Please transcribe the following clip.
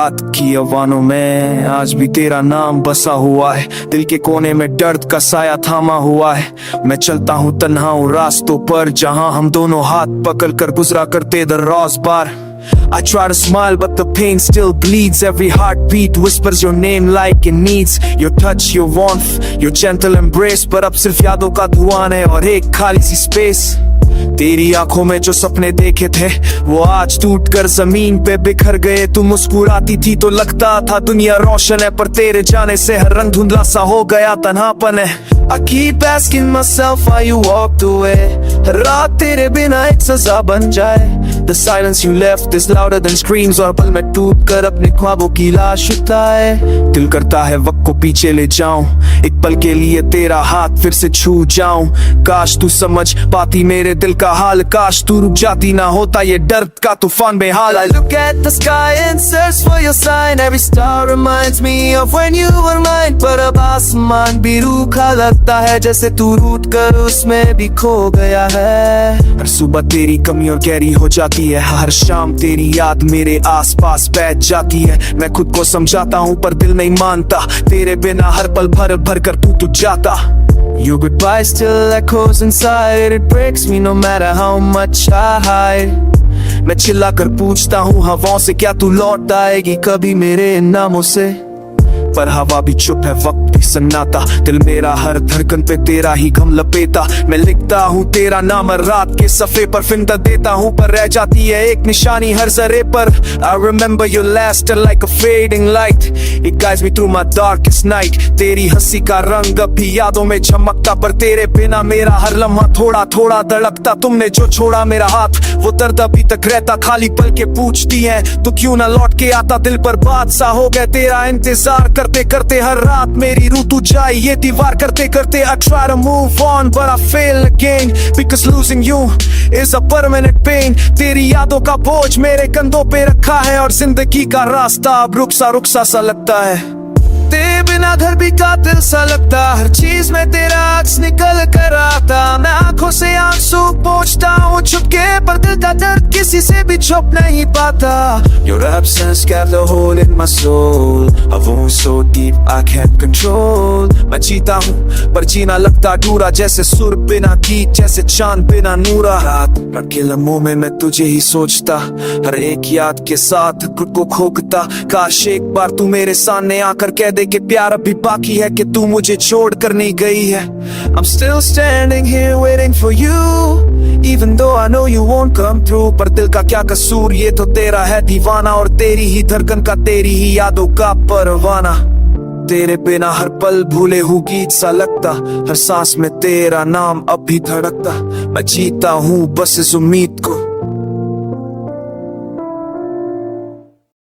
रात की अवानों में आज भी तेरा नाम बसा हुआ है। दिल के कोने में दर्द का साया थामा हुआ है। मैं चलता हूँ तन्हा उन रास्तों पर जहाँ हम दोनों हाथ पकड़ कर गुजरा करते दर्रोज़ पार। I try to smile but the pain still bleeds. Every heartbeat whispers your name like it needs your touch, your warmth, your gentle embrace. पर अब सिर्फ यादों का धुआं है और एक खाली सी स्पेस। तेरी आंखों में जो सपने देखे थे वो आज टूट कर जमीन पे बिखर गए। तू मुस्कुराती थी तो लगता था दुनिया रोशन है, पर तेरे जाने से हर रंग धुंधला सा हो गया, तन्हापन है। I keep asking myself why you walked away। हर रात तेरे बिना एक सजा बन जाए। The silence you left is louder than screams। और पल में टूट कर अपने ख्वाबों की लाश उठाए। दिल करता है वक्त को पीछे ले जाऊं, एक पल के लिए तेरा हाथ फिर से छू जाऊं। काश तू समझ पाती मेरे दिल का हाल, काश तू रुक जाती ना होता ये दर्द का तूफान बेहाल। I look at the sky and search for your sign। Every star reminds me of when you were mine। पर अब आसमान भी रूखा लगता है, जैसे तू रूठ कर उसमें भी खो गया है। हर सुबह तेरी कमी और गहरी हो जाती है, हर शाम तेरी याद मेरे आसपास बैठ जाती है। मैं खुद को समझाता हूँ पर दिल नहीं मानता, तेरे बिना हर पल भर भर कर तू जाता। Your goodbye still echoes inside। It breaks me no matter how much I hide। मैं चिल्ला कर पूछता हूँ हवाओं से, क्या तू लौट आएगी कभी मेरे इन नामों से? पर हवा भी चुप है, वक्त भी सन्नाटा। दिल मेरा हर धड़कन पे तेरा ही गम लपेटा। मैं लिखता हूँ तेरा नाम रात के सफ़े पर, फिंदा देता हूँ पर रह जाती है एक निशानी हर जरे पर। I remember your laughter like a fading light। It guides me through my darkest night। तेरी हंसी का रंग अब भी यादों में चमकता, पर तेरे बिना मेरा हर लम्हा थोड़ा थोड़ा धड़कता। तुमने जो छोड़ा मेरा हाथ वो दर्द अभी तक रहता, खाली पल के पूछती है तो क्यों ना लौट के आता। दिल पर बात सा हो गया तेरा इंतजार करते करते, हर रात मेरी रूह तू जाए ये दीवार करते करते। I try to move on but I fail again because losing you is a permanent pain। तेरी यादों का बोझ मेरे कंधों पे रखा है और जिंदगी का रास्ता अब रुक सा लगता है। तेरे बिना घर भी कातिल सा लगता, हर चीज में तेरा अक्स निकल कर आता। मैं आंखों से आंसू पोंछता हूँ चुपके, पर दिल का दर्द किसी से भी छुप नहीं पाता। Your absence kept a hole in my soul। A wound so deep I can't control। मैं जीता हूँ पर जीना लगता अधूरा, जैसे सुर बिना गीत, जैसे चांद बिना नूरा। रात के लम्हों में मैं तुझे ही सोचता, हर एक याद के साथ खुद को खोकता। काश एक बार तू मेरे सामने आकर कह दे कि प्यार अभी बाकी है, कि तू मुझे छोड़ कर नहीं गई है। I'm still standing here waiting for you even though I know you won't come through। पर दिल का क्या कसूर, ये तो तेरा है दीवाना, और तेरी ही धड़कन का तेरी ही यादों का परवाना। तेरे बिना हर पल भूले हुए गीत सा लगता, हर सांस में तेरा नाम अब भी धड़कता। मैं जीता हूँ बस इस उम्मीद को